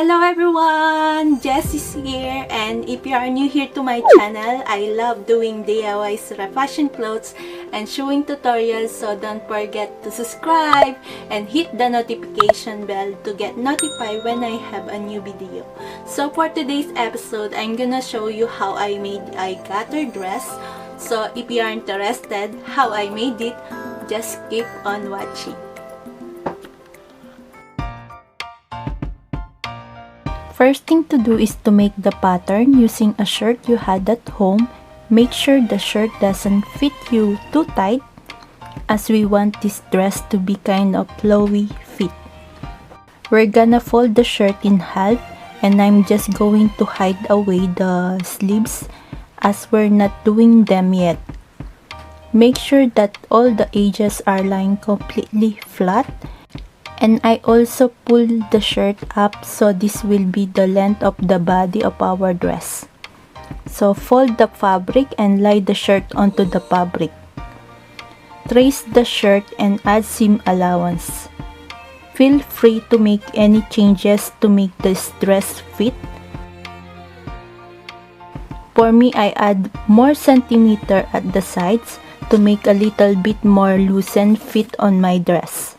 Hello everyone! Jess is here, and if you are new here to my channel, I love doing DIYs, fashion clothes, and showing tutorials, so don't forget to subscribe and hit the notification bell to get notified when I have a new video. So for today's episode, I'm gonna show you how I made a garter dress. So if you are interested how I made it, just keep on watching. First thing to do is to make the pattern using a shirt you had at home. Make sure the shirt doesn't fit you too tight, as we want this dress to be kind of flowy fit. We're gonna fold the shirt in half, and I'm just going to hide away the sleeves as we're not doing them yet. Make sure that all the edges are lying completely flat. And I also pull the shirt up, so this will be the length of the body of our dress. So fold the fabric and lay the shirt onto the fabric. Trace the shirt and add seam allowance. Feel free to make any changes to make this dress fit. For me, I add more centimeter at the sides to make a little bit more loosened fit on my dress.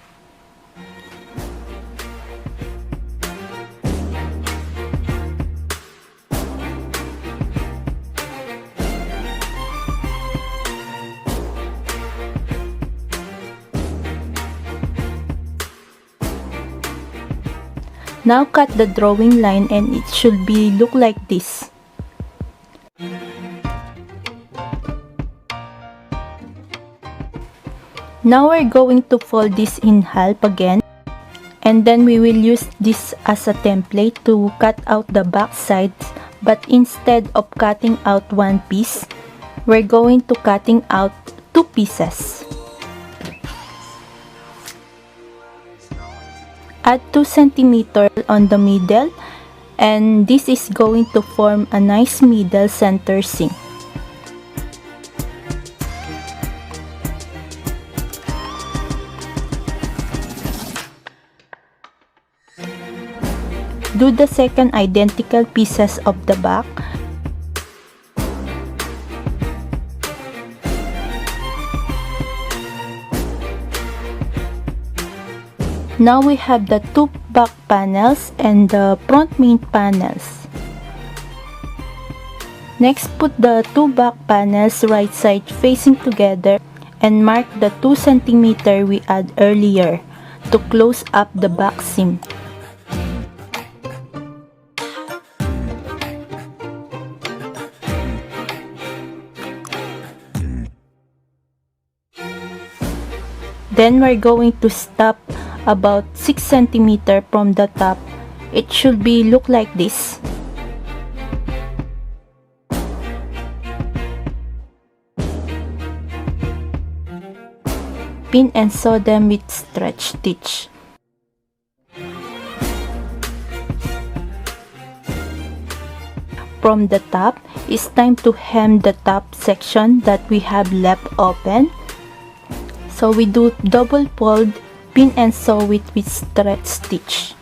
Now cut the drawing line, and it should be look like this. Now we're going to fold this in half again, and then we will use this as a template to cut out the back sides, but instead of cutting out one piece, we're going to cutting out two pieces. Add 2 cm on the middle, and this is going to form a nice middle center seam. Do the second identical pieces of the back. Now we have the two back panels and the front main panels. Next, put the two back panels right side facing together and mark the 2 cm we add earlier to close up the back seam. Then we're going to stop about 6 cm from the top. It should be look like this. Pin and sew them with stretch stitch. From the top, it's time to hem the top section that we have left open. So we do double fold, pin and sew it with stretch stitch.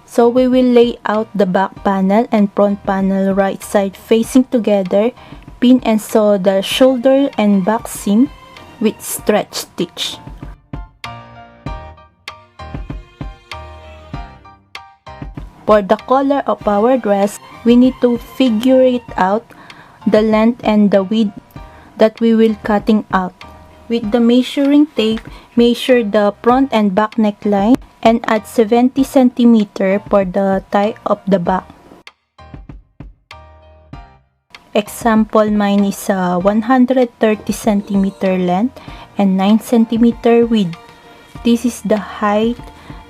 So we will lay out the back panel and front panel right side facing together, pin and sew the shoulder and back seam with stretch stitch. For the color of our dress, we need to figure it out, the length and the width that we will cutting out. With the measuring tape, measure the front and back neckline and add 70 cm for the tie of the back. Example, mine is 130 cm length and 9 cm width. This is the height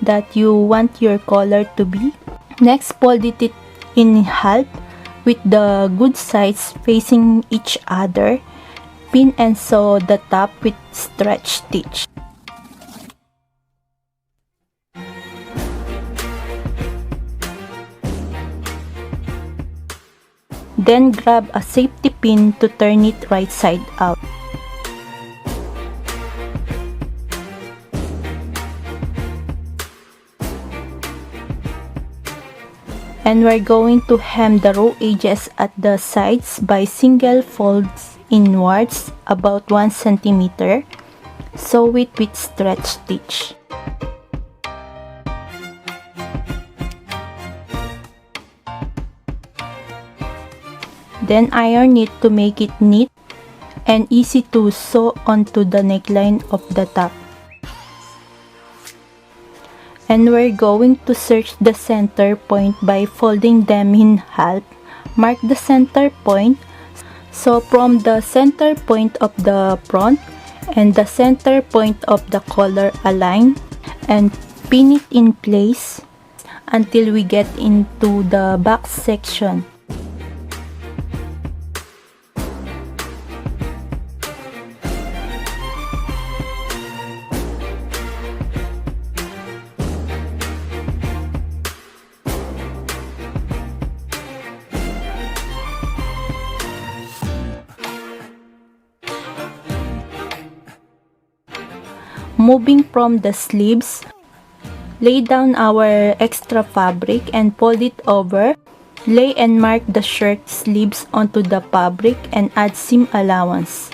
that you want your collar to be. Next, fold it in half with the good sides facing each other. Pin and sew the top with stretch stitch. Then grab a safety pin to turn it right side out. And we're going to hem the raw edges at the sides by single folds inwards about 1 centimeter. Sew it with stretch stitch. Then iron it to make it neat and easy to sew onto the neckline of the top. And we're going to search the center point by folding them in half. Mark the center point. So from the center point of the front and the center point of the collar align and pin it in place until we get into the back section. Moving from the sleeves, lay down our extra fabric and fold it over. Lay and mark the shirt sleeves onto the fabric and add seam allowance.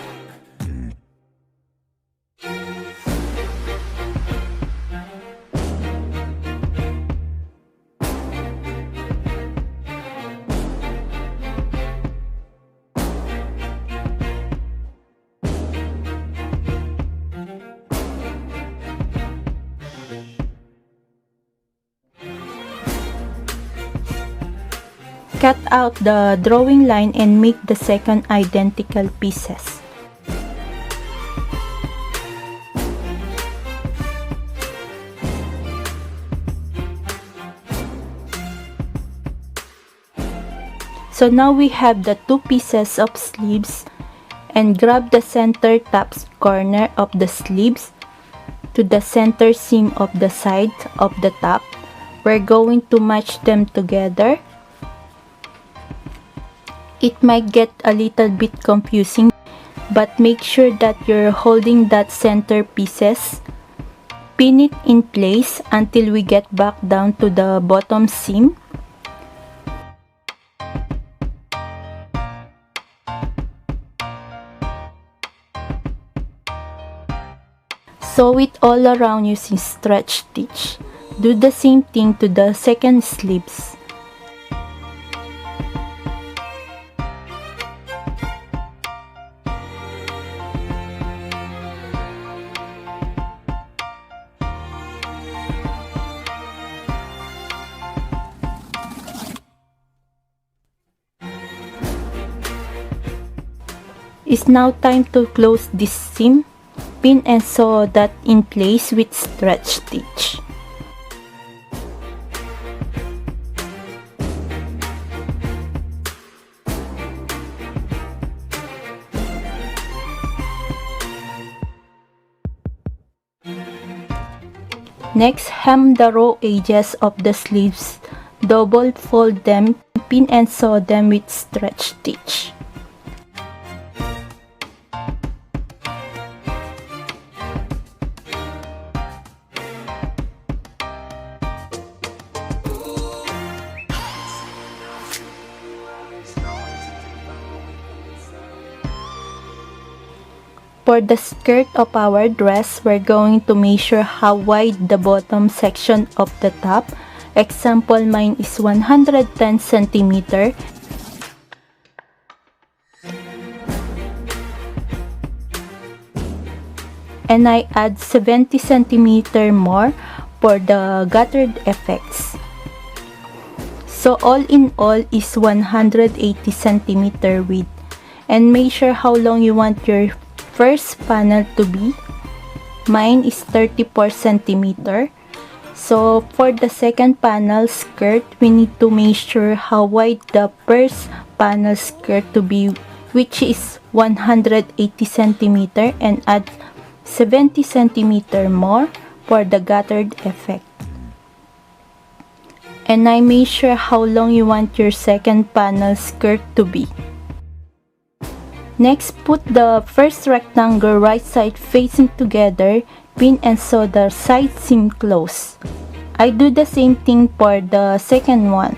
Cut out the drawing line and make the second identical pieces. So now we have the two pieces of sleeves, and grab the center top corner of the sleeves to the center seam of the side of the top. We're going to match them together. It might get a little bit confusing, but make sure that you're holding that center pieces. Pin it in place until we get back down to the bottom seam. Sew it all around using stretch stitch. Do the same thing to the second sleeves. It's now time to close this seam. Pin and sew that in place with stretch stitch. Next, hem the raw edges of the sleeves. Double fold them, pin and sew them with stretch stitch. For the skirt of our dress, we're going to measure how wide the bottom section of the top. Example, mine is 110 cm. And I add 70 cm more for the gathered effects. So all in all is 180 cm width. And measure how long you want your first panel to be. Mine is 34 cm. So for the second panel skirt, we need to measure how wide the first panel skirt to be, which is 180 cm, and add 70 cm more for the gathered effect. And I measure how long you want your second panel skirt to be. Next, put the first rectangle right side facing together, pin and sew the side seam close. I do the same thing for the second one.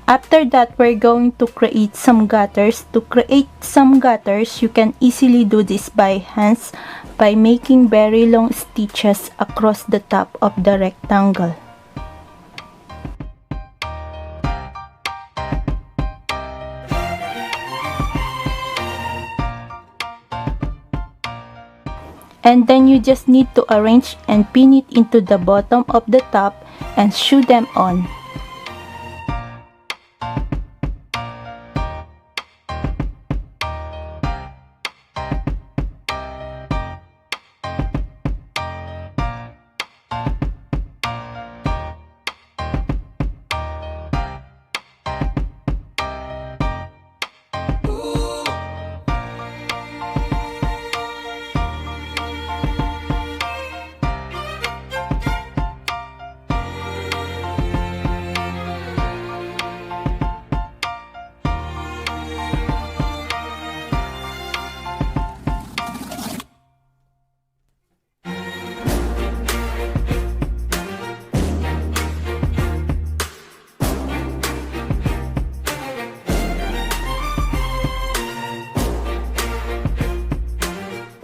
After that, we're going to create some gutters. To create some gutters, you can easily do this by hands by making very long stitches across the top of the rectangle. And then you just need to arrange and pin it into the bottom of the top and sew them on.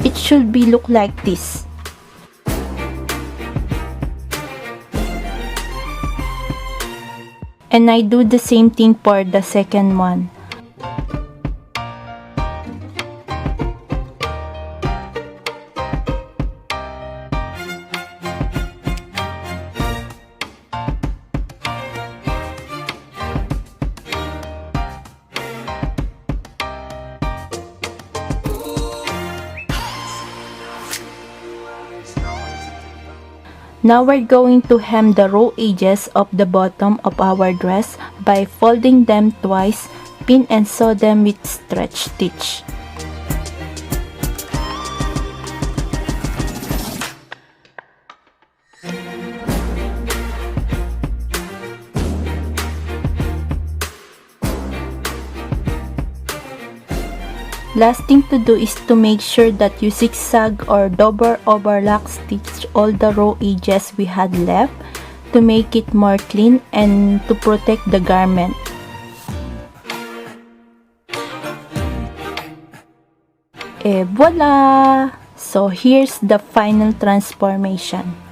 It should be look like this. And I do the same thing for the second one. Now we're going to hem the raw edges of the bottom of our dress by folding them twice, pin and sew them with stretch stitch. Last thing to do is to make sure that you zigzag or double overlock stitch all the raw edges we had left to make it more clean and to protect the garment. Et voila! So here's the final transformation.